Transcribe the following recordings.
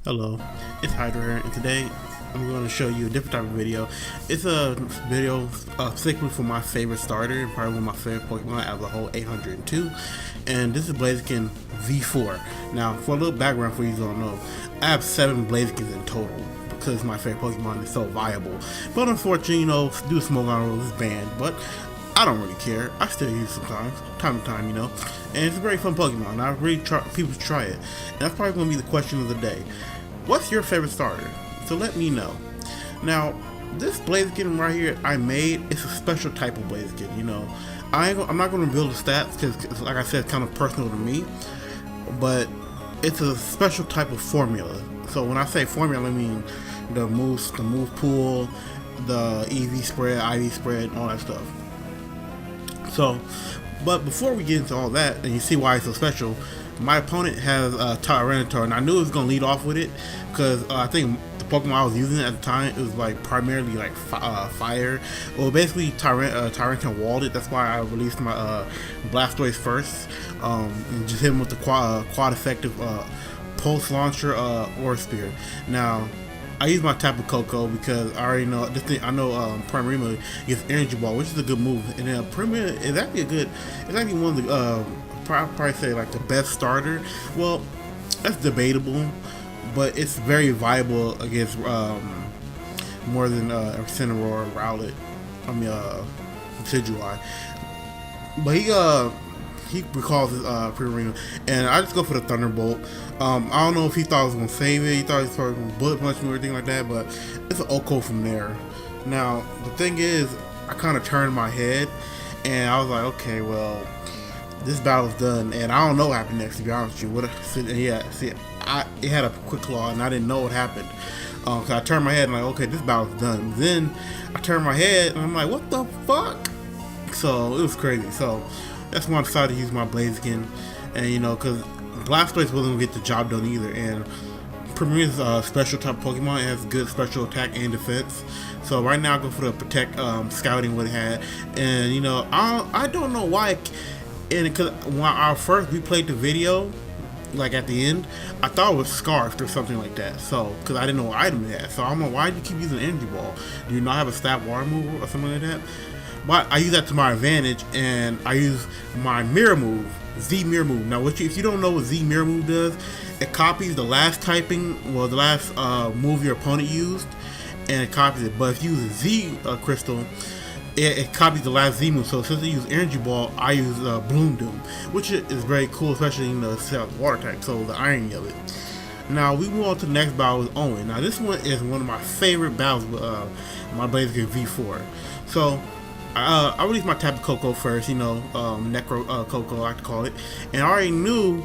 Hello, it's Hydra here, and today I'm going to show you a different type of video. It's a video specifically for my favorite starter and probably one of my favorite Pokemon out of the whole 802, and this is Blaziken V4. Now, for a little background for you who don't know, I have 7 Blazikens in total because my favorite Pokemon is so viable. But unfortunately, due to Smogon rules, it's banned, but I don't really care. I still use it sometimes, time to time, and it's a very fun Pokemon. I really try people to try it, and that's probably going to be the question of the day. What's your favorite starter? So let me know. Now, this Blaziken right here I made, it's a special type of Blaziken. I'm not going to build the stats because, like I said, it's kind of personal to me. But it's a special type of formula. So when I say formula, I mean the move pool, the EV spread, IV spread, and all that stuff. So, but before we get into all that, and you see why it's so special, my opponent has Tyranitar, and I knew it was going to lead off with it because I think the Pokemon I was using at the time, it was like primarily like fire. Well, basically Tyranitar walled it. That's why I released my Blastoise first, and just hit him with the quad effective pulse launcher Aura Spear. Now, I use my Tapu Koko because I already know this thing. I know Primarina gets Energy Ball, which is a good move, and then Primarina is actually it's actually one of the probably say like the best starter. Well, that's debatable, but it's very viable against more than Incineroar, Rowlet. Decidueye. But he recalls his Primarina, and I just go for the Thunderbolt. I don't know if he thought it was gonna save it. He thought he was going to bullet punch me or anything like that, but it's an Oko from there. Now the thing is, I kind of turned my head, and I was like, okay, well, this battle's done, and I don't know what happened next, to be honest with you. It had a quick claw, and I didn't know what happened. So I turned my head, and like, okay, this battle's done. Then I turned my head, and I'm like, what the fuck? So it was crazy. So that's when I decided to use my Blaziken, and because Blastoise wasn't gonna get the job done either. And Primarina's special type Pokemon, it has good special attack and defense. So right now I go for the protect, scouting what it had, and I don't know why. And because when we played the video, like at the end, I thought it was Scarfed or something like that. So, because I didn't know what item it had. So I'm like, why do you keep using Energy Ball? Do you not have a stab water move or something like that? But I use that to my advantage, and I use my mirror move, Z mirror move. Now, if you don't know what Z mirror move does, it copies the last the last move your opponent used, and it copies it. But if you use a Z crystal, it copies the last Z move. So since I use Energy Ball, I use Bloom Doom, which is very cool, especially in the water type, so the irony of it. Now we move on to the next battle with Owen. Now this one is one of my favorite battles with my Blaziken V4. So I released my Tapu Koko first, Necro Koko I like to call it, and I already knew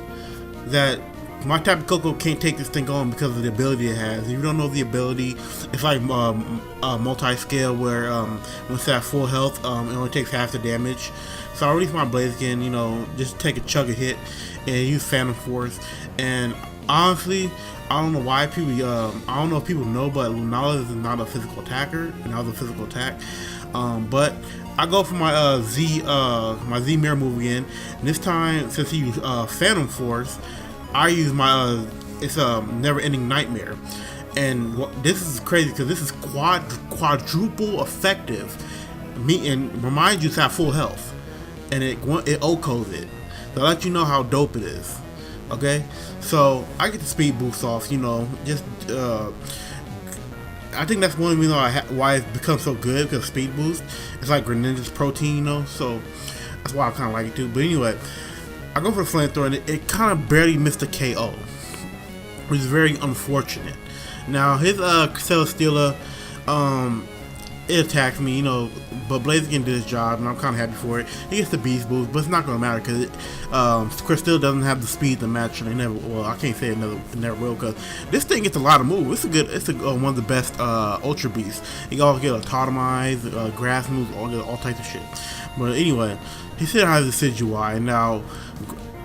that my Tapu Koko can't take this thing on because of the ability it has. If you don't know the ability, it's like multi-scale where when it's at full health, it only takes half the damage. So I released my Blaziken, just take a chug a hit and use Phantom Force. And honestly, I don't know why people, I don't know if people know, but Lunala is not a physical attacker, and I was a physical attack. But I go for my Z mirror move again. And this time, since he used Phantom Force, I use my it's a never-ending nightmare, and this is crazy because this is quadruple effective. And remind you to have full health, and it OKOs it. So I let you know how dope it is. Okay, so I get the speed boost off. I think that's one reason why it's become so good, because speed boost. It's like Greninja's protein, so that's why I kind of like it too. But anyway, I go for the flamethrower, and it kind of barely missed a KO, which is very unfortunate. Now his Celesteela, it attacked me, but Blaziken did his job, and I'm kind of happy for it. He gets the beast boost, but it's not gonna matter because Crystal doesn't have the speed to match, and I can't say it never will, because this thing gets a lot of moves. It's one of the best Ultra Beasts. You can also get Autotomize, grass moves, all types of shit. But anyway, he still has a Decidueye. Now,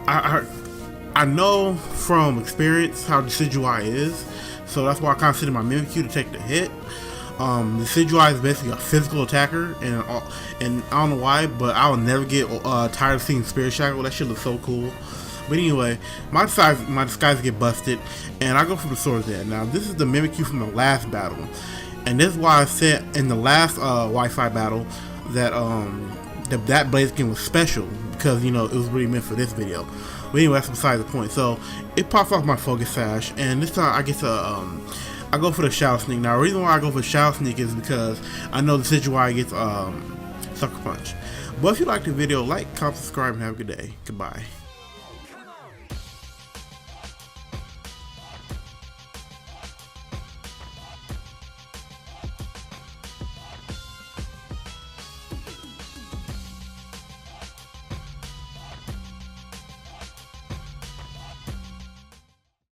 I know from experience how Decidueye is, so that's why I kind of sit in my Mimikyu to take the hit. The Decidueye is basically a physical attacker, and I don't know why, but I will never get tired of seeing Spirit Shackle. That shit looks so cool. But anyway, my disguise get busted, and I go for the Swords Dance. Now this is the Mimikyu from the last battle, and this is why I said in the last Wi-Fi battle that that Blaziken was special, because you know it was really meant for this video. But anyway, that's beside the point. So it pops off my focus sash, and this time I get to I go for the Shadow Sneak. Now the reason why I go for Shadow Sneak is because I know the Decidueye gets Sucker Punch. But if you like the video, like, comment, subscribe, and have a good day. Goodbye.